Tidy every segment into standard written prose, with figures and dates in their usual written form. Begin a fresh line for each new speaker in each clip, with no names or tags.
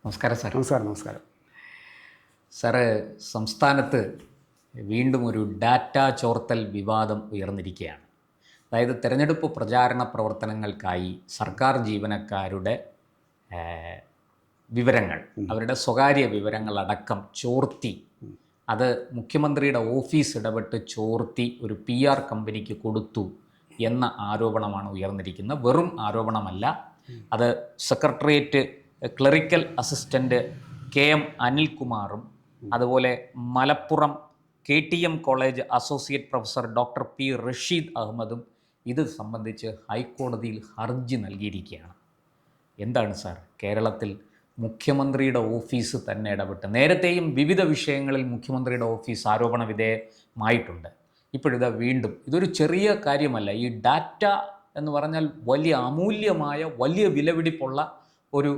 നമസ്കാരം സാർ.
നമസ്കാരം.
സാറ്, സംസ്ഥാനത്ത് വീണ്ടും ഒരു ഡാറ്റ ചോർത്തൽ വിവാദം ഉയർന്നിരിക്കുകയാണ്. അതായത് തെരഞ്ഞെടുപ്പ് പ്രചാരണ പ്രവർത്തനങ്ങൾക്കായി സർക്കാർ ജീവനക്കാരുടെ വിവരങ്ങൾ, അവരുടെ സ്വകാര്യ വിവരങ്ങളടക്കം ചോർത്തി, അത് മുഖ്യമന്ത്രിയുടെ ഓഫീസ് ഇടപെട്ട് ചോർത്തി ഒരു PR കമ്പനിക്ക് കൊടുത്തു എന്ന ആരോപണമാണ് ഉയർന്നിരിക്കുന്നത്. വെറും ആരോപണമല്ല, അത് സെക്രട്ടേറിയറ്റ് ക്ലറിക്കൽ അസിസ്റ്റൻ്റ് KM അനിൽകുമാറും അതുപോലെ Malappuram KTM college associate professor doctor P Rasheed അഹമ്മദും ഇത് സംബന്ധിച്ച് ഹൈക്കോടതിയിൽ ഹർജി നൽകിയിരിക്കുകയാണ്. എന്താണ് സാർ, കേരളത്തിൽ മുഖ്യമന്ത്രിയുടെ ഓഫീസ് തന്നെ ഇടപെട്ട്, നേരത്തെയും വിവിധ വിഷയങ്ങളിൽ മുഖ്യമന്ത്രിയുടെ ഓഫീസ് ആരോപണ വിധേയമായിട്ടുണ്ട്. ഇപ്പോഴിതാ വീണ്ടും, ഇതൊരു ചെറിയ കാര്യമല്ല. ഈ ഡാറ്റ എന്ന് പറഞ്ഞാൽ വലിയ അമൂല്യമായ, വലിയ വിലപിടിപ്പുള്ള ഒരു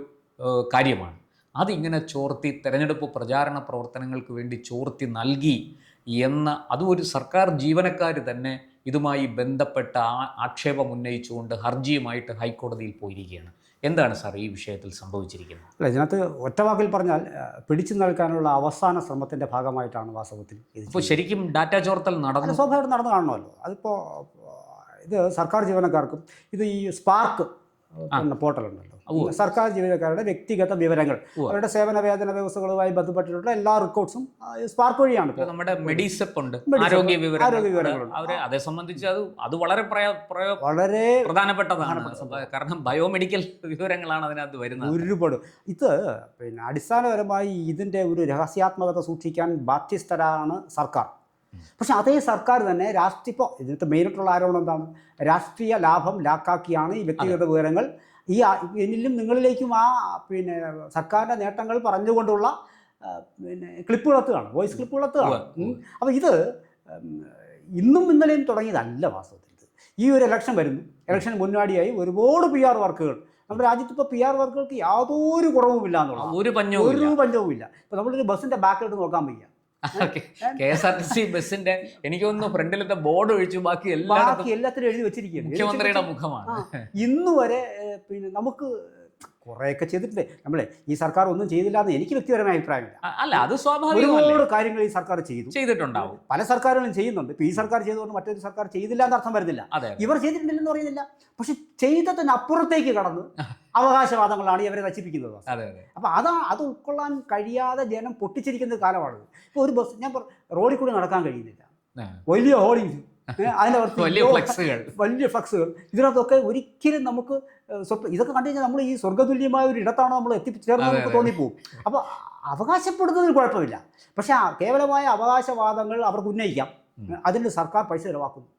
കാര്യമാണ്. അതിങ്ങനെ ചോർത്തി തെരഞ്ഞെടുപ്പ് പ്രചാരണ പ്രവർത്തനങ്ങൾക്ക് വേണ്ടി ചോർത്തി നൽകി എന്ന, അതും ഒരു സർക്കാർ ജീവനക്കാർ തന്നെ ഇതുമായി ബന്ധപ്പെട്ട ആക്ഷേപം ഉന്നയിച്ചുകൊണ്ട് ഹർജിയുമായിട്ട് ഹൈക്കോടതിയിൽ പോയിരിക്കുകയാണ്. എന്താണ് സാർ ഈ വിഷയത്തിൽ സംഭവിച്ചിരിക്കുന്നത്?
അല്ല, ഇതിനകത്ത് ഒറ്റവാക്കിൽ പറഞ്ഞാൽ പിടിച്ചു നിൽക്കാനുള്ള അവസാന ശ്രമത്തിൻ്റെ ഭാഗമായിട്ടാണ് വാസ്തവത്തിൽ ഇത്.
ഇപ്പോൾ ശരിക്കും ഡാറ്റ ചോർത്തൽ നടന്നു,
സ്വാഭാവികമായിട്ട് നടന്നു കാണണമല്ലോ. അതിപ്പോൾ ഇത് സർക്കാർ ജീവനക്കാർക്കും, ഇത് ഈ സ്പാർക്ക് പോർട്ടലുണ്ടല്ലോ, സർക്കാർ ജീവനക്കാരുടെ വ്യക്തിഗത വിവരങ്ങൾ, അവരുടെ സേവന വേതന വ്യവസ്ഥകളുമായി ബന്ധപ്പെട്ടിട്ടുള്ള എല്ലാ റെക്കോർഡ്സും സ്പാർക്ക് വഴിയാണ്.
നമ്മുടെ മെഡിസെപ്പ് ഉണ്ട്, ആരോഗ്യ വിവരങ്ങൾ, അവരെ അതേ സംബന്ധിച്ച് അത് വളരെ പ്രധാനപ്പെട്ടതാണ്. കാരണം ബയോമെഡിക്കൽ വിവരങ്ങളാണ് അതിനകത്ത് വരുന്നത്.
ഒരുപാട് ഇത് അടിസ്ഥാനപരമായി ഇതിൻ്റെ ഒരു രഹസ്യാത്മകത സൂക്ഷിക്കാൻ ബാധ്യസ്ഥരാണ് സർക്കാർ. പക്ഷെ അതേ സർക്കാർ തന്നെ ഇപ്പോൾ ഇതിനകത്ത് മെയിനായിട്ടുള്ള ആരോപണം എന്താണ്? രാഷ്ട്രീയ ലാഭം ലാക്കാക്കിയാണ് ഈ വ്യക്തിഗത വിവരങ്ങൾ എന്നിലും നിങ്ങളിലേക്കും സർക്കാരിൻ്റെ നേട്ടങ്ങൾ പറഞ്ഞുകൊണ്ടുള്ള ക്ലിപ്പുകളെത്തുകയാണ്, വോയിസ് ക്ലിപ്പുകളെത്തുകയാണ്. അപ്പോൾ ഇത് ഇന്നും ഇന്നലെയും തുടങ്ങിയതല്ല. വാസ്തവത്തിൽ ഈ ഒരു ഇലക്ഷൻ വരുന്നു, ഇലക്ഷന് മുന്നോടിയായി ഒരുപാട് PR വർക്കുകൾ നമ്മുടെ രാജ്യത്ത് ഇപ്പോൾ PR വർക്കുകൾക്ക് യാതൊരു കുറവുമില്ല എന്നുള്ള, ഒരു പഞ്ചവുമില്ല. ഇപ്പോൾ നമ്മളൊരു ബസ്സിൻ്റെ ബാക്കിലോട്ട് നോക്കാൻ വയ്യ.
KSRTC ബസ്സിന്റെ എനിക്ക് തോന്നുന്നു ഫ്രണ്ടിലത്തെ ബോർഡ് ഒഴിച്ചു ബാക്കി
എല്ലാത്തിനും എഴുതി വെച്ചിരിക്കുകയാണ്
മുഖ്യമന്ത്രിയുടെ മുഖമാണ്.
ഇന്ന് വരെ നമുക്ക് കുറേയൊക്കെ ചെയ്തിട്ടുണ്ട്. നമ്മളെ ഈ സർക്കാർ ഒന്നും ചെയ്തില്ല എന്ന് എനിക്ക് വ്യക്തിപരമായ അഭിപ്രായമില്ല.
അല്ല, അത് സ്വാഭാവിക.
ഒരുപാട് കാര്യങ്ങൾ ഈ സർക്കാർ ചെയ്തിട്ടുണ്ടാവും. പല സർക്കാരുകളും ചെയ്യുന്നുണ്ട്. ഇപ്പോൾ ഈ സർക്കാർ ചെയ്തുകൊണ്ട് മറ്റൊരു സർക്കാർ ചെയ്തില്ല എന്നർത്ഥം വരുന്നില്ല. ഇവർ ചെയ്തിട്ടുണ്ടില്ലെന്ന് പറയുന്നില്ല. പക്ഷെ ചെയ്തതിനപ്പുറത്തേക്ക് കടന്ന് അവകാശവാദങ്ങളാണ് ഇവരെ നശിപ്പിക്കുന്നത്. അപ്പോൾ അത് ഉൾക്കൊള്ളാൻ കഴിയാതെ ജനം പൊട്ടിച്ചിരിക്കുന്ന കാലമാണ്. ഇപ്പോൾ ഒരു ബസ്, ഞാൻ റോഡിൽ കൂടി നടക്കാൻ കഴിയുന്നില്ല, വലിയ ഹോർഡിങ്സ്, അതിൻ്റെ വലിയ ഫ്ലക്സുകൾ, ഇതിനകത്തൊക്കെ ഒരിക്കലും നമുക്ക് ഇതൊക്കെ കണ്ടു കഴിഞ്ഞാൽ നമ്മൾ ഈ സ്വർഗ്ഗതുല്യമായ ഒരു ഇടത്താണ് നമ്മൾ എത്തിച്ചേർന്ന് നമുക്ക് തോന്നിപ്പോവും. അപ്പോൾ അവകാശപ്പെടുന്നതിന് കുഴപ്പമില്ല. പക്ഷേ കേവലമായ അവകാശവാദങ്ങൾ അവർക്ക് ഉന്നയിക്കാം. അതിന് സർക്കാർ പൈസ ചിലവാക്കുന്നു.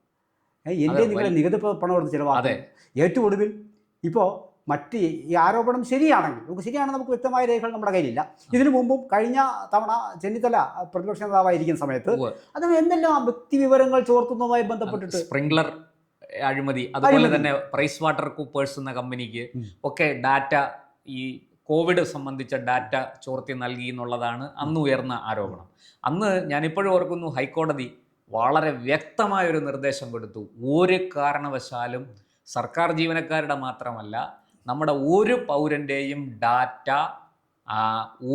എൻ്റെ നിങ്ങളെ നികുതി പണം എടുത്ത് ചിലവാക്കും. ഏറ്റവും ഒടുവിൽ ഇപ്പോൾ മറ്റ് ഈ ആരോപണം ശരിയാണെങ്കിൽ നമുക്ക് വ്യക്തമായ രേഖകൾ നമ്മുടെ കയ്യിലില്ല. ഇതിനു മുമ്പും കഴിഞ്ഞ തവണ ചെന്നിത്തല പ്രതിപക്ഷ നേതാവായിരിക്കുന്ന സമയത്ത് അതിന് എന്തെല്ലാം വ്യക്തി വിവരങ്ങൾ ചോർത്തുന്നതുമായി ബന്ധപ്പെട്ടിട്ട്
സ്പ്രിംഗ്ലർ അഴിമതി, അതുപോലെ തന്നെ പ്രൈസ് വാട്ടർ കൂപ്പേഴ്സ് എന്ന കമ്പനിക്ക് ഒക്കെ ഡാറ്റ, ഈ കോവിഡ് സംബന്ധിച്ച ഡാറ്റ ചോർത്തി നൽകി എന്നുള്ളതാണ് അന്ന് ഉയർന്ന ആരോപണം. അന്ന് ഞാനിപ്പോഴും ഓർക്കുന്നു, ഹൈക്കോടതി വളരെ വ്യക്തമായൊരു നിർദ്ദേശം കൊടുത്തു. ഒരു കാരണവശാലും സർക്കാർ ജീവനക്കാരുടെ മാത്രമല്ല, നമ്മുടെ ഒരു പൗരൻ്റെയും ഡാറ്റ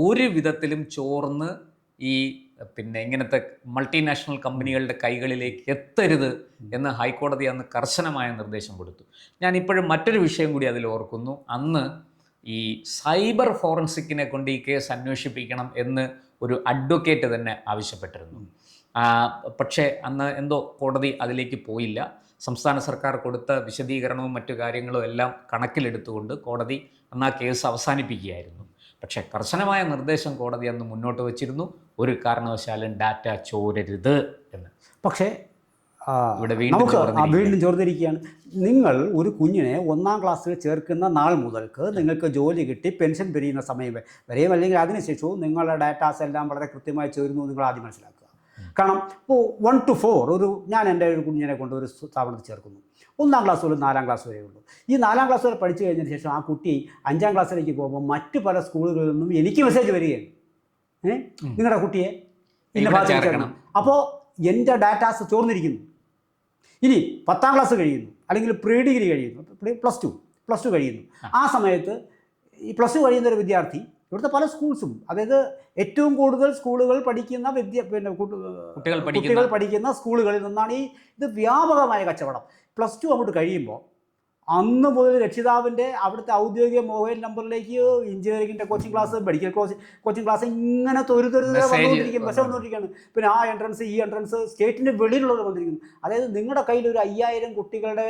ഒരു വിധത്തിലും ചോർന്ന് ഇങ്ങനത്തെ മൾട്ടിനാഷണൽ കമ്പനികളുടെ കൈകളിലേക്ക് എത്തരുത് എന്ന് ഹൈക്കോടതി അന്ന് കർശനമായ നിർദ്ദേശം കൊടുത്തു. ഞാനിപ്പോഴും മറ്റൊരു വിഷയം കൂടി അതിൽ ഓർക്കുന്നു. അന്ന് ഈ സൈബർ ഫോറൻസിക്കിനെ കൊണ്ട് ഈ കേസ് അന്വേഷിപ്പിക്കണം എന്ന് ഒരു അഡ്വക്കേറ്റ് തന്നെ ആവശ്യപ്പെട്ടിരുന്നു. പക്ഷേ അന്ന് എന്തോ കോടതി അതിലേക്ക് പോയില്ല. സംസ്ഥാന സർക്കാർ കൊടുത്ത വിശദീകരണവും മറ്റു കാര്യങ്ങളും എല്ലാം കണക്കിലെടുത്തുകൊണ്ട് കോടതി അന്ന് ആ കേസ് അവസാനിപ്പിക്കുകയായിരുന്നു. പക്ഷേ കർശനമായ നിർദ്ദേശം കോടതി അന്ന് മുന്നോട്ട് വച്ചിരുന്നു, ഒരു കാരണവശാലും ഡാറ്റ ചോരരുത് എന്ന്.
പക്ഷേ ഇവിടെ വീണ്ടും ചോർന്നിരിക്കുകയാണ്. നിങ്ങൾ ഒരു കുഞ്ഞിനെ 1ാം ക്ലാസ്സിൽ ചേർക്കുന്ന നാൾ മുതൽക്ക് നിങ്ങൾക്ക് ജോലി കിട്ടി പെൻഷൻ പിരിയുന്ന സമയം വരെയും അല്ലെങ്കിൽ അതിനുശേഷവും നിങ്ങളുടെ ഡാറ്റാസ് എല്ലാം വളരെ കൃത്യമായി ചേരുന്നു നിങ്ങൾ ആദ്യം മനസ്സിലാക്കുക. കാരണം ഇപ്പോൾ 1 to 4 ഞാൻ എൻ്റെ ഒരു കുഞ്ഞിനെ കൊണ്ട് ഒരു സ്ഥാപനത്തിൽ ചേർക്കുന്നു. 1ാം ക്ലാസ് മുതൽ 4ാം ക്ലാസ് വരെ ഉള്ളൂ. ഈ 4ാം ക്ലാസ് വരെ പഠിച്ചു കഴിഞ്ഞതിന് ശേഷം ആ കുട്ടി 5ാം ക്ലാസ്സിലേക്ക് പോകുമ്പോൾ മറ്റ് പല സ്കൂളുകളിൽ നിന്നും എനിക്ക് മെസ്സേജ് വരികയാണ്, നിങ്ങളുടെ കുട്ടിയെ ഇന്ന ഭാഗത്ത് ചേർക്കണം. അപ്പോൾ എൻ്റെ ഡാറ്റാസ് ചോർന്നിരിക്കുന്നു. ഇനി 10ാം ക്ലാസ് കഴിയുന്നു, അല്ലെങ്കിൽ പ്രീ ഡിഗ്രി കഴിയുന്നു, പ്ലസ് ടു കഴിയുന്നു. ആ സമയത്ത് ഈ പ്ലസ് ടു കഴിയുന്നൊരു വിദ്യാർത്ഥി ഇവിടുത്തെ പല സ്കൂൾസും, അതായത് ഏറ്റവും കൂടുതൽ സ്കൂളുകൾ പഠിക്കുന്ന കുട്ടികൾ പഠിക്കുന്ന സ്കൂളുകളിൽ നിന്നാണ് ഇത് വ്യാപകമായ കച്ചവടം. +2 അങ്ങോട്ട് കഴിയുമ്പോൾ അന്ന് മുതൽ രക്ഷിതാവിൻ്റെ അവിടുത്തെ ഔദ്യോഗിക മൊബൈൽ നമ്പറിലേക്ക് എഞ്ചിനീയറിംഗിൻ്റെ coaching class, medical coaching class ഇങ്ങനെ വന്നുകൊണ്ടിരിക്കുകയാണ്. പിന്നെ ആ എൻട്രൻസ്, ഈ എൻട്രൻസ്, സ്റ്റേറ്റിൻ്റെ വെളിയിലുള്ളത് വന്നിരിക്കുന്നു. അതായത് നിങ്ങളുടെ കയ്യിൽ ഒരു 5000 കുട്ടികളുടെ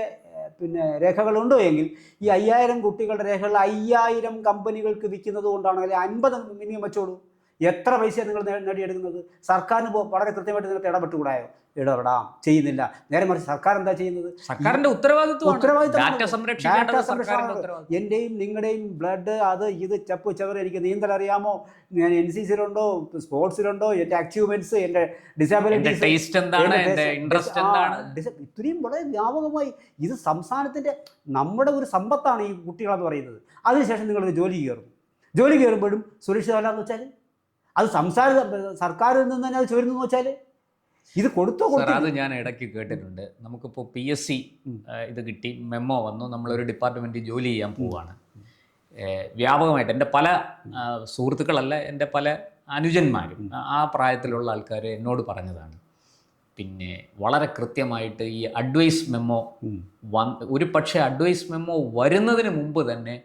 രേഖകളുണ്ടോ എങ്കിൽ ഈ 5000 കുട്ടികളുടെ രേഖകൾ 5000 കമ്പനികൾക്ക് വിൽക്കുന്നത് കൊണ്ടാണ്. അല്ലെങ്കിൽ 50 മിനിമം വെച്ചോളൂ. എത്ര പൈസയാണ് നിങ്ങൾ നേടിയെടുക്കുന്നത്? സർക്കാരിന് വളരെ കൃത്യമായിട്ട് നിങ്ങൾക്ക് ഇടപെട്ടുകൂടായോ? ഇടപെടാം, ചെയ്യുന്നില്ല. നേരെ മറിച്ച് സർക്കാർ എന്താ ചെയ്യുന്നത്?
സർക്കാരിന്റെ ഉത്തരവാദിത്വം.
എൻ്റെയും നിങ്ങളുടെയും ബ്ലഡ്, അത് ഇത് ചപ്പ് ചവറ്, എനിക്ക് നീന്തൽ അറിയാമോ, ഞാൻ NCCയിലുണ്ടോ, സ്പോർട്സിലുണ്ടോ, എൻ്റെ അച്ചീവ്മെന്റ്സ്, എൻ്റെ ഡിസബിലിറ്റീസ്, ഇത്രയും വളരെ വ്യാപകമായി ഇത് സംസ്ഥാനത്തിൻ്റെ നമ്മുടെ ഒരു സമ്പത്താണ് ഈ കുട്ടികളെന്ന് പറയുന്നത്. അതിനുശേഷം നിങ്ങൾ ജോലി കയറുമ്പോഴും സുരക്ഷിതമല്ലാന്ന് വെച്ചാൽ അത് സർക്കാരിൽ നിന്ന് തന്നെ അത് ചോരുന്നു വെച്ചാൽ ഇത് കൊടുത്തോ?
അത് ഞാൻ ഇടയ്ക്ക് കേട്ടിട്ടുണ്ട്. നമുക്കിപ്പോൾ PSC ഇത് കിട്ടി, മെമ്മോ വന്നു, നമ്മളൊരു ഡിപ്പാർട്ട്മെൻറ്റിൽ ജോലി ചെയ്യാൻ പോവുകയാണ്. വ്യാപകമായിട്ട് എൻ്റെ പല സുഹൃത്തുക്കളല്ല, എൻ്റെ പല അനുജന്മാരും ആ പ്രായത്തിലുള്ള ആൾക്കാർ എന്നോട് പറഞ്ഞതാണ്. പിന്നെ വളരെ കൃത്യമായിട്ട് ഈ അഡ്വൈസ് മെമ്മോ ഒരു പക്ഷേ അഡ്വൈസ് മെമ്മോ വരുന്നതിന് മുമ്പ് തന്നെ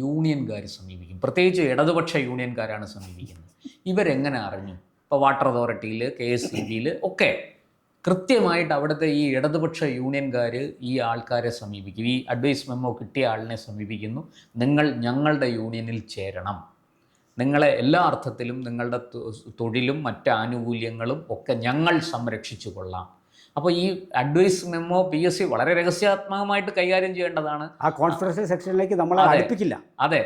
യൂണിയൻകാർ സമീപിക്കും. പ്രത്യേകിച്ച് ഇടതുപക്ഷ യൂണിയൻകാരാണ് സമീപിക്കുന്നത്. ഇവരെങ്ങനെ അറിഞ്ഞു? ഇപ്പോൾ വാട്ടർ അതോറിറ്റിയിൽ, KSEBയിൽ ഒക്കെ കൃത്യമായിട്ട് അവിടുത്തെ ഈ ഇടതുപക്ഷ യൂണിയൻകാർ ഈ ആൾക്കാരെ സമീപിക്കും. ഈ അഡ്വൈസ് മെമ്മോ കിട്ടിയ ആളിനെ സമീപിക്കുന്നു. നിങ്ങൾ ഞങ്ങളുടെ യൂണിയനിൽ ചേരണം, നിങ്ങളെ എല്ലാ അർത്ഥത്തിലും നിങ്ങളുടെ തൊഴിലും മറ്റ് ആനുകൂല്യങ്ങളും ഒക്കെ ഞങ്ങൾ സംരക്ഷിച്ചു കൊള്ളാം. അപ്പോൾ ഈ അഡ്വൈസ് മെമ്മോ PSC വളരെ രഹസ്യാത്മകമായിട്ട് കൈകാര്യം ചെയ്യേണ്ടതാണ്.
ആ കോൺഫിഡൻഷ്യൽ സെക്ഷനിലേക്ക് നമ്മളെ അടുപ്പിക്കില്ല.
അതെ,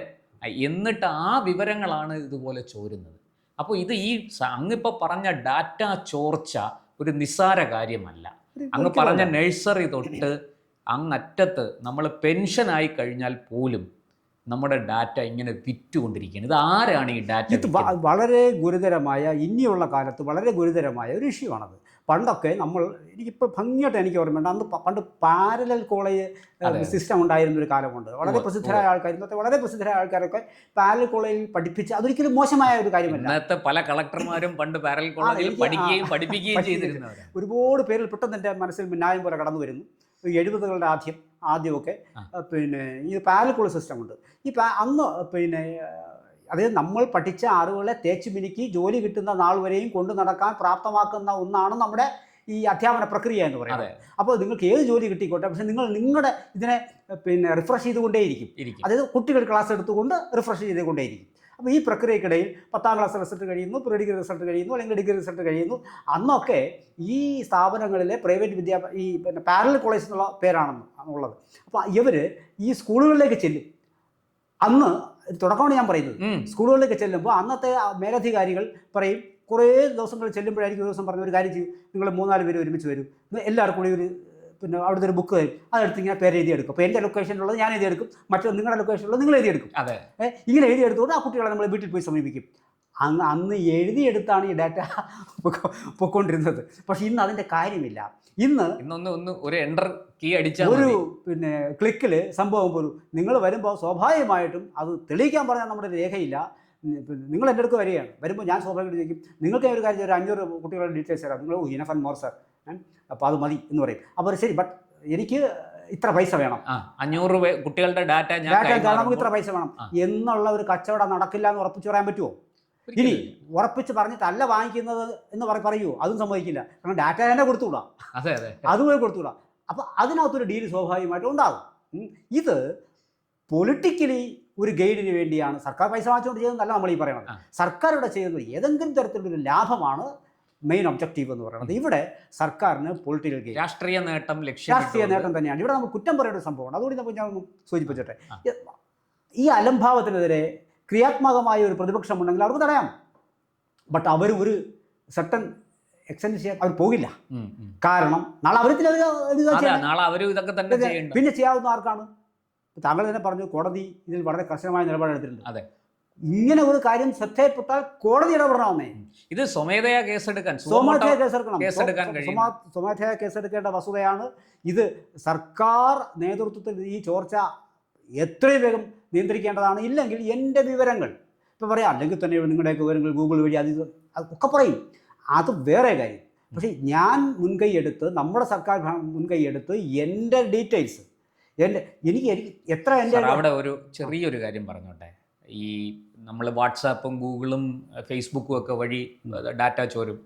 എന്നിട്ട് ആ വിവരങ്ങളാണ് ഇതുപോലെ ചോരുന്നത്. അപ്പോൾ ഇത് ഈ അങ്ങിപ്പോൾ പറഞ്ഞ ഡാറ്റ ചോർച്ച ഒരു നിസ്സാര കാര്യമല്ല. അങ്ങ് പറഞ്ഞ നഴ്സറി തൊട്ട് അങ്ങറ്റത്ത് നമ്മൾ പെൻഷനായി കഴിഞ്ഞാൽ പോലും നമ്മുടെ ഡാറ്റ ഇങ്ങനെ വിറ്റുകൊണ്ടിരിക്കുകയാണ്. ഇത് ആരാണ് ഈ ഡാറ്റ?
ഇത് വളരെ ഗുരുതരമായ, ഇനിയുള്ള കാലത്ത് വളരെ ഗുരുതരമായ ഒരു ഇഷ്യൂ ആണത്. പണ്ടൊക്കെ എനിക്കിപ്പോൾ ഭംഗിയായിട്ട് എനിക്ക് ഓർമ്മയുണ്ട്, അന്ന് പണ്ട് പാരലൽ കോളേജ് സിസ്റ്റം ഉണ്ടായിരുന്ന ഒരു കാലമുണ്ട്. വളരെ പ്രസിദ്ധരായ ആൾക്കാർ, ഇന്നത്തെ വളരെ പ്രസിദ്ധരായ ആൾക്കാരൊക്കെ പാരലൽ കോളേജിൽ പഠിപ്പിച്ച് അതൊരിക്കലും മോശമായ ഒരു കാര്യമല്ല.
ഇന്നത്തെ പല കളക്ടർമാരും പണ്ട് പാരലൽ കോളേജിൽ പഠിപ്പിക്കുകയും ചെയ്തിരുന്നവരാണ്.
ഒരുപാട് പേരിൽ പെട്ടെന്ന് എൻ്റെ മനസ്സിൽ ന്യായം പോലെ കടന്നു വരുന്നു. 70കളുടെ ആദ്യമൊക്കെ പിന്നെ ഈ പാരലൽ കോളേജ് സിസ്റ്റം ഉണ്ട്. അന്ന് പിന്നെ അതായത് നമ്മൾ പഠിച്ച അറിവുകളെ തേച്ച് മിനുക്കി ജോലി കിട്ടുന്ന നാൾ വരെയും കൊണ്ടു നടക്കാൻ പ്രാപ്തമാക്കുന്ന ഒന്നാണ് നമ്മുടെ ഈ അധ്യാപന പ്രക്രിയ എന്ന് പറയുന്നത്. അപ്പോൾ നിങ്ങൾക്ക് ഏത് ജോലി കിട്ടിക്കോട്ടെ, പക്ഷേ നിങ്ങളുടെ ഇതിനെ റിഫ്രഷ് ചെയ്തുകൊണ്ടേയിരിക്കും. അതായത് കുട്ടികൾ ക്ലാസ് എടുത്തുകൊണ്ട് റിഫ്രഷ് ചെയ്തുകൊണ്ടേയിരിക്കും. അപ്പോൾ ഈ പ്രക്രിയക്കിടയിൽ 10ാം ക്ലാസ് റിസൾട്ട് കഴിയുന്നു, പ്രീ ഡിഗ്രി റിസൾട്ട് കഴിയുന്നു, അല്ലെങ്കിൽ ഡിഗ്രി റിസൾട്ട് കഴിയുന്നു. അന്നൊക്കെ ഈ സ്ഥാപനങ്ങളിലെ പ്രൈവറ്റ് ഈ പാരലൽ കോളേജ് എന്നുള്ള പേരാണെന്നുള്ളത്. അപ്പോൾ ഇവർ ഈ സ്കൂളുകളിലേക്ക് ചെല്ലും. അന്ന് തുടക്കമാണ് ഞാൻ പറയുന്നത്. സ്കൂളുകളിലേക്ക് ചെല്ലുമ്പോൾ അന്നത്തെ മേലധികാരികൾ പറയും, കുറേ ദിവസങ്ങൾ ചെല്ലുമ്പോഴായിരിക്കും ഒരു ദിവസം പറഞ്ഞ ഒരു കാര്യം ചെയ്യും, നിങ്ങൾ 3-4 പേര് ഒരുമിച്ച് വരും, എല്ലാവർക്കും കൂടി ഒരു അവിടുത്തെ ഒരു ബുക്ക് തരും, അതെടുത്ത് ഇങ്ങനെ പേര് എഴുതിയെടുക്കും. അപ്പോൾ എൻ്റെ ലൊക്കേഷനിലുള്ളത് ഞാൻ എഴുതിയെടുക്കും, മറ്റു നിങ്ങളുടെ ലൊക്കേഷനിലുള്ളത് നിങ്ങൾ എഴുതിയെടുക്കും. ഇങ്ങനെ എഴുതിയെടുത്തുകൊണ്ട് ആ കുട്ടികളെ നമ്മൾ വീട്ടിൽ പോയി സമീപിക്കും. അന്ന് എഴുതിയെടുത്താണ് ഈ ഡാറ്റ പൊയ്ക്കൊണ്ടിരുന്നത്. പക്ഷെ ഇന്ന് അതിൻ്റെ കാര്യമില്ല. ഇന്ന്
ഒരു എൻ്റർ കീ അടിച്ചാൽ
ഒരു ക്ലിക്കിൽ സംഭവം പോലും നിങ്ങൾ വരുമ്പോൾ സ്വാഭാവികമായിട്ടും അത് തെളിയിക്കാൻ പറഞ്ഞാൽ നമ്മുടെ രേഖയില്ല. നിങ്ങൾ എൻ്റെ അടുത്ത് വരികയാണ്, വരുമ്പോൾ ഞാൻ സ്വാഭാവികമായിട്ട് ചോദിക്കും, നിങ്ങൾക്ക് ഒരു കാര്യം ഒരു 500 കുട്ടികളുടെ ഡീറ്റെയിൽസ് തരാം. നിങ്ങൾ ഇനഫ് ആൻഡ് മോർ സർ, അപ്പോൾ അത് മതി എന്ന് പറയും. അപ്പോൾ ശരി, ബട്ട് എനിക്ക് ഇത്ര പൈസ വേണം,
500 കുട്ടികളുടെ ഡാറ്റ
നമുക്ക് ഇത്ര പൈസ വേണം എന്നുള്ള ഒരു കച്ചവടം നടക്കില്ല എന്ന് ഉറപ്പിച്ച് പറയാൻ പറ്റുമോ? ഇനി ഉറപ്പിച്ച് പറഞ്ഞിട്ടല്ല വാങ്ങിക്കുന്നത് എന്ന് പറയുമോ? അതും സമ്മതിക്കില്ല. കാരണം ഡാറ്റ തന്നെ കൊടുത്തുകൂടാ, അതുപോലെ കൊടുത്തുകൂടാ. അപ്പോൾ അതിനകത്തൊരു ഡീൽ സ്വാഭാവികമായിട്ടും ഉണ്ടാകും. ഇത് പൊളിറ്റിക്കലി ഒരു ഗൈഡിന് വേണ്ടിയാണ് സർക്കാർ പൈസ വാങ്ങിച്ചുകൊണ്ട് ചെയ്യുന്നതല്ല നമ്മൾ ഈ പറയുന്നത്. സർക്കാരുടെ ചെയ്യുന്നത് ഏതെങ്കിലും തരത്തിലൊരു ലാഭമാണ് മെയിൻ ഒബ്ജക്റ്റീവ് എന്ന് പറയുന്നത്. ഇവിടെ സർക്കാരിന് പൊളിറ്റിക്കൽ ഗെയിൻ,
രാഷ്ട്രീയ നേട്ടം
തന്നെയാണ്. ഇവിടെ നമുക്ക് കുറ്റം പറയേണ്ട ഒരു സംഭവമാണ്. അതുകൊണ്ട് നമുക്ക് ഞാൻ ഒന്ന് സൂചിപ്പിച്ചിട്ടെ, ഈ അലംഭാവത്തിനെതിരെ ക്രിയാത്മകമായ ഒരു പ്രതിപക്ഷം ഉണ്ടെങ്കിൽ അവർക്ക് തടയാം. ബട്ട് അവർ ഒരു സർട്ടൻ എക്സ്റ്റെൻഡ് ചെയ്യാൻ അവർ പോകില്ല. കാരണം നാളെ പിന്നെ ചെയ്യാവുന്ന ആർക്കാണ്? താങ്കൾ തന്നെ പറഞ്ഞു, കോടതി ഇതിൽ വളരെ കർശനമായ നിലപാടെടുത്തിട്ടുണ്ട്.
അതെ,
ഇങ്ങനെ ഒരു കാര്യം ശ്രദ്ധയിൽപ്പെട്ടാൽ കോടതി ഇടപെടണമെന്നേ.
ഇത് സ്വമേധയാ കേസെടുക്കണം,
സ്വമേധയാ കേസെടുക്കേണ്ട വസ്തുതയാണ് ഇത്. സർക്കാർ നേതൃത്വത്തിൽ ഈ ചോർച്ച എത്രയും വേഗം നിയന്ത്രിക്കേണ്ടതാണ്. ഇല്ലെങ്കിൽ എൻ്റെ വിവരങ്ങൾ, ഇപ്പോൾ പറയാം, അല്ലെങ്കിൽ തന്നെ നിങ്ങളുടെയൊക്കെ വിവരങ്ങൾ ഗൂഗിൾ വഴി ഒക്കെ പറയും, അത് വേറെ കാര്യം. പക്ഷേ ഞാൻ മുൻകൈയെടുത്ത്, നമ്മുടെ സർക്കാർ മുൻകൈയെടുത്ത് എൻ്റെ ഡീറ്റെയിൽസ് എനിക്ക് എത്ര എൻ്റെ
അവിടെ ഒരു ചെറിയൊരു കാര്യം പറഞ്ഞോട്ടെ. ഈ നമ്മൾ വാട്സാപ്പും ഗൂഗിളും ഫേസ്ബുക്കും ഒക്കെ വഴി ഡാറ്റ ചോരും.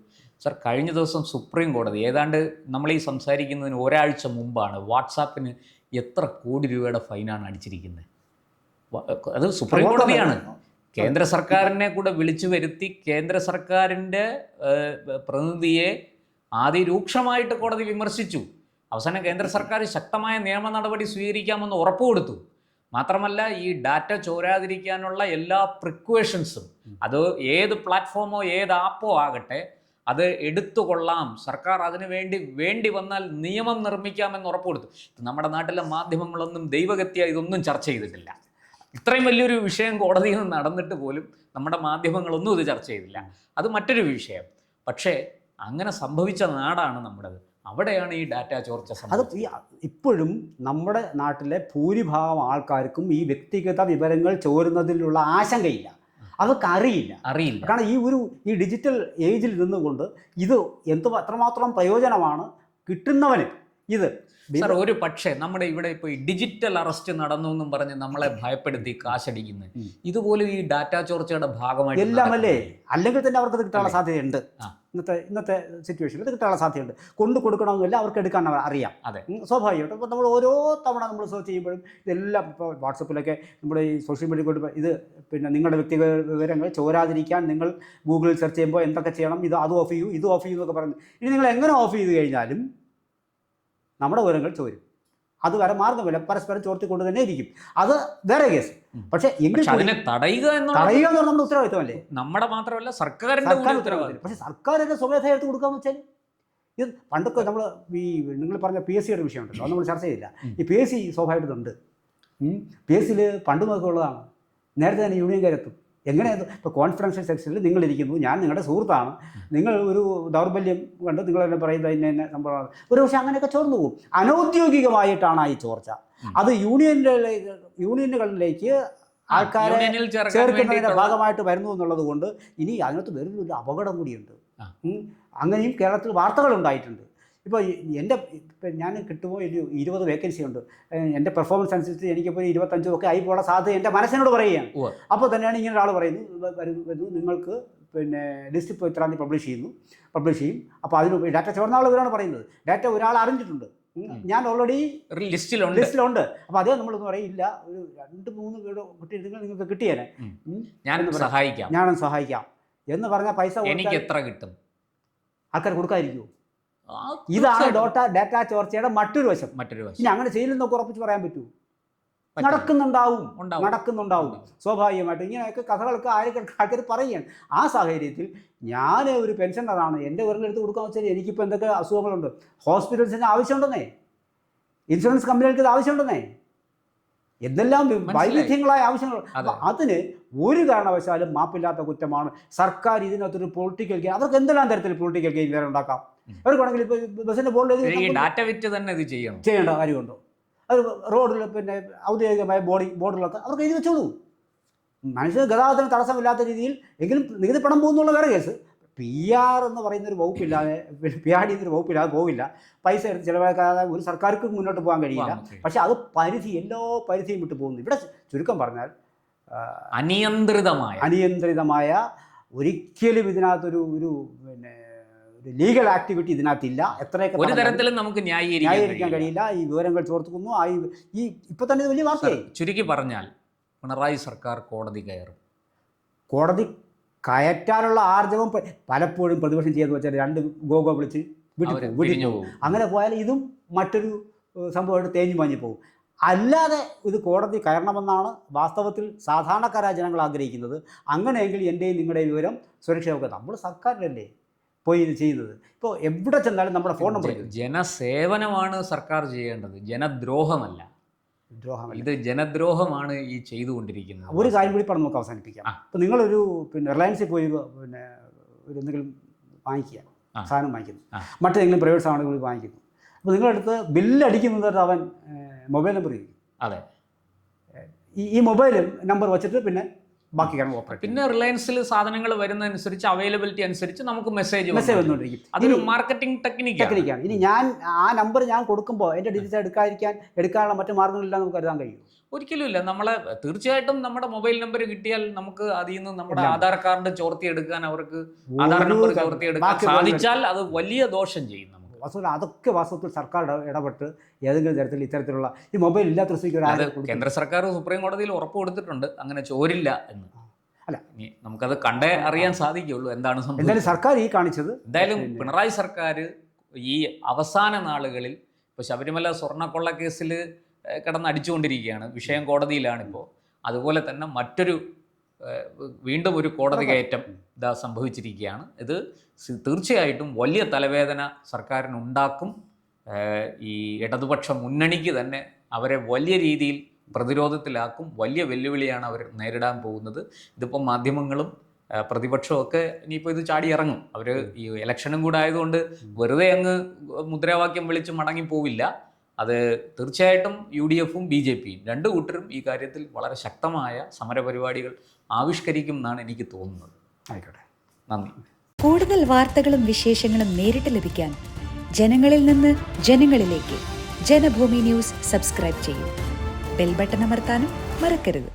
സർ, കഴിഞ്ഞ ദിവസം സുപ്രീം കോടതി ഏതാണ്ട് നമ്മൾ ഈ സംസാരിക്കുന്നതിന് ഒരാഴ്ച മുമ്പാണ് വാട്സാപ്പിന് എത്ര കോടി രൂപയുടെ ഫൈനാണ് അടിച്ചിരിക്കുന്നത്. അത് സുപ്രീം കോടതിയാണ്. കേന്ദ്ര സർക്കാരിനെ കൂടെ വിളിച്ചു വരുത്തി കേന്ദ്ര സർക്കാരിൻ്റെ പ്രതിനിധിയെ അതിരൂക്ഷമായിട്ട് കോടതി വിമർശിച്ചു. അവസാനം കേന്ദ്ര സർക്കാർ ശക്തമായ നിയമ നടപടി സ്വീകരിക്കാമെന്ന് ഉറപ്പ് കൊടുത്തു. മാത്രമല്ല, ഈ ഡാറ്റ ചോരാതിരിക്കാനുള്ള എല്ലാ പ്രിക്വേഷൻസും, അത് ഏത് പ്ലാറ്റ്ഫോമോ ഏത് ആപ്പോ ആകട്ടെ, അത് എടുത്തുകൊള്ളാം, സർക്കാർ അതിനു വേണ്ടി വന്നാൽ നിയമം നിർമ്മിക്കാമെന്ന് ഉറപ്പ് കൊടുത്തു. നമ്മുടെ നാട്ടിലെ മാധ്യമങ്ങളൊന്നും ദൈവഗത്യ ഇതൊന്നും ചർച്ച ചെയ്തിട്ടില്ല. ഇത്രയും വലിയൊരു വിഷയം കോടതിയിൽ നിന്ന് നടന്നിട്ട് പോലും നമ്മുടെ മാധ്യമങ്ങളൊന്നും ഇത് ചർച്ച ചെയ്തില്ല. അത് മറ്റൊരു വിഷയം. പക്ഷേ അങ്ങനെ സംഭവിച്ച നാടാണ് നമ്മുടേത്. അവിടെയാണ് ഈ ഡാറ്റ ചോർച്ച സംഭവിച്ചത്.
അത് ഇപ്പോഴും നമ്മുടെ നാട്ടിലെ ഭൂരിഭാഗം ആൾക്കാർക്കും ഈ വ്യക്തിഗത വിവരങ്ങൾ ചോരുന്നതിലുള്ള ആശങ്കയില്ല, അവർക്ക് അറിയില്ല. കാരണം ഈ ഡിജിറ്റൽ ഏജിൽ നിന്നുകൊണ്ട് ഇത് എത്രമാത്രം പ്രയോജനമാണ് കിട്ടുന്നവന്. ഇത്
സർ, ഒരു പക്ഷേ നമ്മുടെ ഇവിടെ ഇപ്പോൾ ഈ ഡിജിറ്റൽ അറസ്റ്റ് നടന്നു എന്നും പറഞ്ഞ് നമ്മളെ ഭയപ്പെടുത്തി കാശടിക്കുന്നത് ഇതുപോലെ ഈ ഡാറ്റ ചോർച്ചയുടെ ഭാഗമായിട്ട്
എല്ലാമല്ലേ? അല്ലെങ്കിൽ തന്നെ അവർക്ക് കിട്ടാനുള്ള സാധ്യതയുണ്ട്. ഇന്നത്തെ സിറ്റുവേഷനിൽ ഇത് കിട്ടാനുള്ള സാധ്യതയുണ്ട്. കൊടുക്കണമെന്നില്ല, അവർക്ക് എടുക്കാൻ അറിയാം.
അതെ,
സ്വാഭാവികമായിട്ടും. ഇപ്പോൾ നമ്മൾ ഓരോ തവണ നമ്മൾ സെർച്ച് ചെയ്യുമ്പോഴും ഇതെല്ലാം, ഇപ്പോൾ വാട്സപ്പിലൊക്കെ നമ്മുടെ ഈ സോഷ്യൽ മീഡിയ കൊണ്ട് ഇത് പിന്നെ നിങ്ങളുടെ വ്യക്തിഗത വിവരങ്ങൾ ചോരാതിരിക്കാൻ നിങ്ങൾ ഗൂഗിളിൽ സെർച്ച് ചെയ്യുമ്പോൾ എന്തൊക്കെ ചെയ്യണം, അത് ഓഫ് ചെയ്യൂ, ഇത് ഓഫ് ചെയ്യൂ എന്നൊക്കെ പറഞ്ഞു. ഇനി നിങ്ങൾ എങ്ങനെ ഓഫ് ചെയ്ത് കഴിഞ്ഞാലും നമ്മുടെ വിവരങ്ങൾ ചോരും. അത് വരെ മാർഗമില്ല, പരസ്പരം ചോർത്തിക്കൊണ്ട് തന്നെ ഇരിക്കും. അത് വേറെ കേസ്. പക്ഷേ
തടയുക എന്ന്
പറഞ്ഞാൽ നമ്മുടെ ഉത്തരവാദിത്തമല്ലേ?
നമ്മുടെ മാത്രമല്ല, സർക്കാരിൻ്റെ ഉത്തരവാദിത്തം.
പക്ഷേ സർക്കാരിൻ്റെ സ്വമേധയാ എടുത്ത് കൊടുക്കാമെന്ന് വെച്ചാൽ ഇത് പണ്ടൊക്കെ നമ്മൾ നിങ്ങൾ പറഞ്ഞ PSCയുടെ വിഷയമുണ്ടല്ലോ, അത് നമ്മൾ ചർച്ച ചെയ്തില്ല. ഈ PSC സ്വാഭാവികമായിട്ടുണ്ട്. PSCയിൽ പണ്ട് നോക്കുള്ളതാണ്. നേരത്തെ തന്നെ യൂണിയൻകാരെത്തും. എങ്ങനെയാണ് ഇപ്പോൾ കോൺഫിഡൻഷ്യൽ സെക്ഷനിൽ നിങ്ങളിരിക്കുന്നു, ഞാൻ നിങ്ങളുടെ സുഹൃത്താണ്, നിങ്ങൾ ഒരു ദൗർബല്യം കണ്ട് നിങ്ങൾ തന്നെ പറയുന്നത് തന്നെ സംഭവമാണ്. ഒരു പക്ഷേ അങ്ങനെയൊക്കെ ചോർന്നു പോകും. അനൗദ്യോഗികമായിട്ടാണ് ഈ ചോർച്ച. അത് യൂണിയനുകളിലേക്ക് ആൾക്കാരെ ചേർക്കുന്നതിൻ്റെ ഭാഗമായിട്ട് വരുന്നു എന്നുള്ളത് കൊണ്ട് ഇനി അതിനകത്ത് വേറൊരു അപകടം കൂടിയുണ്ട്. അങ്ങനെയും കേരളത്തിൽ വാർത്തകളുണ്ടായിട്ടുണ്ട്. ഇപ്പോൾ ഞാൻ കിട്ടുമോ ഇല്ലയോ, 20 വേക്കൻസി ഉണ്ട്, എൻ്റെ പെർഫോമൻസ് അനുസരിച്ച് എനിക്കിപ്പോൾ 25 ഒക്കെ ആയി പോകാൻ സാധ്യത എൻ്റെ മനസ്സിനോട് പറയുകയാണ്. അപ്പോൾ തന്നെയാണ് ഇങ്ങനെ ഒരാൾ വരുന്നു, നിങ്ങൾക്ക് പിന്നെ ലിസ്റ്റ് ഇപ്പോൾ ഇത്രാം തീയതി പബ്ലിഷ് ചെയ്യും. അപ്പോൾ അതിന് ഡാറ്റ ചോർന്നാളുകളാണ് പറയുന്നത്. ഡാറ്റ ഒരാൾ അറിഞ്ഞിട്ടുണ്ട്, ഞാൻ ഓൾറെഡി ലിസ്റ്റിലുണ്ട്. അപ്പോൾ അതേ നമ്മളൊന്നും പറയില്ല, ഒരു 2-3 കുട്ടികൾ നിങ്ങൾക്ക് കിട്ടിയേനെ, ഞാനൊന്ന് സഹായിക്കാം എന്ന് പറഞ്ഞാൽ പൈസ
എനിക്ക് എത്ര കിട്ടും,
ആൾക്കാർ കൊടുക്കാതിരിക്കുമോ? ഇതാണ് ഡാറ്റ ചോർച്ചയുടെ മറ്റൊരു വശം. ഇനി അങ്ങനെ ചെയ്യില്ലെന്നൊക്കെ ഉറപ്പിച്ച് പറയാൻ പറ്റൂ? നടക്കുന്നുണ്ടാവും. സ്വാഭാവികമായിട്ടും ഇങ്ങനെയൊക്കെ കഥകളൊക്കെ ആൾക്കാർ പറയുകയാണ്. ആ സാഹചര്യത്തിൽ ഞാൻ ഒരു പെൻഷനറാണ്, എൻ്റെ വിവരങ്ങളെടുത്ത് കൊടുക്കാമെന്ന് വെച്ചാൽ എനിക്കിപ്പോൾ എന്തൊക്കെ അസുഖങ്ങളുണ്ട്, ഹോസ്പിറ്റൽസിന് ആവശ്യമുണ്ടെന്നേ, ഇൻഷുറൻസ് കമ്പനികൾക്ക് ഇത് ആവശ്യമുണ്ടെന്നേ, എന്തെല്ലാം വൈവിധ്യങ്ങളായ ആവശ്യങ്ങൾ. അതിന് ഒരു കാരണവശാലും മാപ്പില്ലാത്ത കുറ്റമാണ്. സർക്കാർ ഇതിനകത്തൊരു പൊളിറ്റിക്കൽ ഗെയിം, അവർക്ക് എന്തെല്ലാം തരത്തിൽ പൊളിറ്റിക്കൽ ഗെയിം വേറെ ഉണ്ടാക്കാം. അവർക്ക് വേണമെങ്കിൽ ഇപ്പോൾ ബസ്സിൻ്റെ ബോർഡിൽ
ഡാറ്റ വിറ്റ് തന്നെ ഇത്
ചെയ്യേണ്ട കാര്യമുണ്ടോ? അത് റോഡിൽ പിന്നെ ഔദ്യോഗികമായ ബോർഡുകളൊക്കെ അവർക്ക് എഴുതി വെച്ചോളൂ. മനുഷ്യ ഗതാഗതത്തിന് തടസ്സമില്ലാത്ത രീതിയിൽ എങ്കിലും നികുതി പണം പോകുന്നുള്ള വേറെ കേസ്. PR എന്ന് പറയുന്നൊരു വകുപ്പില്ലാതെ, PRD എന്നൊരു വകുപ്പില്ലാതെ പോകില്ല. പൈസ എടുത്ത് ചിലവാക്കാതെ ഒരു സർക്കാർക്ക് മുന്നോട്ട് പോകാൻ കഴിയില്ല. പക്ഷെ അത് എല്ലാ പരിധിയും വിട്ടു പോകുന്നു. ഇവിടെ ചുരുക്കം പറഞ്ഞാൽ അനിയന്ത്രിതമായ ഒരിക്കലും ഇതിനകത്തൊരു പിന്നെ ലീഗൽ ആക്ടിവിറ്റി ഇതിനകത്തില്ല. എത്രയൊക്കെ
ഒരു തരത്തിലും നമുക്ക് ന്യായീകരിക്കാൻ
കഴിയില്ല. ഈ വിവരങ്ങൾ ചോർത്തുന്നു. ഈ ഇപ്പൊ തന്നെ വലിയ വാർത്തയായി.
ചുരുക്കി പറഞ്ഞാൽ പിണറായി സർക്കാർ കോടതി
കയറ്റാനുള്ള ആർജവം പലപ്പോഴും പ്രതിപക്ഷം ചെയ്തെന്ന് വെച്ചാൽ 2 ഗോഗോ വിളിച്ച് വീട്ടിൽ പോകും. അങ്ങനെ പോയാൽ ഇതും മറ്റൊരു സംഭവമായിട്ട് തേഞ്ഞു മാഞ്ഞു പോകും. അല്ലാതെ ഇത് കോടതി കയറണമെന്നാണ് വാസ്തവത്തിൽ സാധാരണക്കാരായ ജനങ്ങൾ ആഗ്രഹിക്കുന്നത്. അങ്ങനെയെങ്കിൽ എൻ്റെയും നിങ്ങളുടെയും വിവരം സുരക്ഷിതമാക്കുക. നമ്മൾ സർക്കാരിനല്ലേ പോയി ഇത് ചെയ്യുന്നത്. ഇപ്പോൾ എവിടെ ചെന്നാലും നമ്മുടെ ഫോൺ നമ്പർ.
ജനസേവനമാണ് സർക്കാർ ചെയ്യേണ്ടത്, ജനദ്രോഹമല്ല. ഇത് ജനദ്രോഹമാണ് ഈ ചെയ്തുകൊണ്ടിരിക്കുന്നത്.
ഒരു കാര്യം കൂടി പറഞ്ഞ് നമുക്ക് അവസാനിപ്പിക്കാം. ഇപ്പോൾ നിങ്ങളൊരു റിലയൻസിൽ പോയി എന്തെങ്കിലും വാങ്ങിക്കുക, സാധനം വാങ്ങിക്കുന്നു, മറ്റേതെങ്കിലും പ്രൈവറ്റ് സാധനങ്ങൾ കൂടി വാങ്ങിക്കുന്നു. അപ്പോൾ നിങ്ങളടുത്ത് ബില്ലടിക്കുന്നത് അവൻ മൊബൈൽ നമ്പർ ചോദിക്കും.
അതെ,
ഈ മൊബൈൽ നമ്പർ വെച്ചിട്ട് പിന്നെ ബാക്കി കിടന്ന് ഓപ്പറേറ്റ്.
പിന്നെ റിലയൻസിൽ സാധനങ്ങൾ വരുന്നതനുസരിച്ച് അവൈലബിലിറ്റി അനുസരിച്ച് നമുക്ക് മെസ്സേജ്
വന്നുകൊണ്ടിരിക്കും.
അതൊരു മാർക്കറ്റിംഗ് ടെക്നിക്കാണ്.
ഇനി ഞാൻ ആ നമ്പർ ഞാൻ കൊടുക്കുമ്പോൾ എൻ്റെ ഡീറ്റെയിൽസ് എടുക്കാനുള്ള മറ്റു മാർഗ്ഗങ്ങളില്ല നമുക്ക് കരുതാൻ കഴിയും.
ഒരിക്കലും ഇല്ല. നമ്മളെ തീർച്ചയായിട്ടും നമ്മുടെ മൊബൈൽ നമ്പർ കിട്ടിയാൽ നമുക്ക് അതിൽ നിന്ന് നമ്മുടെ ആധാർ കാർഡ് ചോർത്തിയെടുക്കാൻ, അവർക്ക് ആധാർ നമ്പർ ചോർത്തിയെടുക്കാൻ സാധിച്ചാൽ അത് വലിയ ദോഷം ചെയ്യും നമുക്ക്.
അതൊക്കെ വാസ്തവത്തിൽ സർക്കാർ ഇടപെട്ട് ഏതെങ്കിലും തരത്തിൽ ഇത്തരത്തിലുള്ള ഈ മൊബൈൽ ഇല്ലാത്ത സ്ഥിതിക്ക്
കേന്ദ്ര സർക്കാർ സുപ്രീം കോടതിയിൽ ഉറപ്പ് കൊടുത്തിട്ടുണ്ട് അങ്ങനെ ചോരില്ല എന്ന്.
അല്ല,
നമുക്കത് കണ്ടേ അറിയാൻ സാധിക്കുള്ളൂ എന്താണ്
എന്തായാലും സർക്കാർ ഈ കാണിച്ചത്.
എന്തായാലും പിണറായി സർക്കാർ ഈ അവസാന നാളുകളിൽ ഇപ്പോൾ ശബരിമല സ്വർണ്ണക്കൊള്ള കേസിൽ കിടന്നടിച്ചുകൊണ്ടിരിക്കുകയാണ്. വിഷയം കോടതിയിലാണിപ്പോൾ. അതുപോലെ തന്നെ വീണ്ടും ഒരു കോടതി കയറ്റം ഇതാ സംഭവിച്ചിരിക്കുകയാണ്. ഇത് തീർച്ചയായിട്ടും വലിയ തലവേദന സർക്കാരിനുണ്ടാക്കും. ഈ ഇടതുപക്ഷ മുന്നണിക്ക് തന്നെ അവരെ വലിയ രീതിയിൽ പ്രതിരോധത്തിലാക്കും. വലിയ വെല്ലുവിളിയാണ് അവർ നേരിടാൻ പോകുന്നത്. ഇതിപ്പോൾ മാധ്യമങ്ങളും പ്രതിപക്ഷവും ഒക്കെ ഇനിയിപ്പോൾ ഇത് ചാടി ഇറങ്ങും. അവർ ഈ ഇലക്ഷനും കൂടെ ആയതുകൊണ്ട് വെറുതെ അങ്ങ് മുദ്രാവാക്യം വിളിച്ച് മടങ്ങിപ്പോവില്ല. അത് തീർച്ചയായിട്ടും UDFും BJPയും രണ്ടു കൂട്ടരും ഈ കാര്യത്തിൽ വളരെ ശക്തമായ സമരപരിപാടികൾ ആവിഷ്കരിക്കും എന്നാണ് എനിക്ക് തോന്നുന്നത്.
ആയിക്കോട്ടെ,
നന്ദി.
കൂടുതൽ വാർത്തകളും വിശേഷങ്ങളും നേരിട്ട് ലഭിക്കാൻ ജനങ്ങളിൽ നിന്ന് ജനങ്ങളിലേക്ക് ജനഭൂമി ന്യൂസ് സബ്സ്ക്രൈബ് ചെയ്യൂ. ബെൽ ബട്ടൺ അമർത്താനും മറക്കരുത്.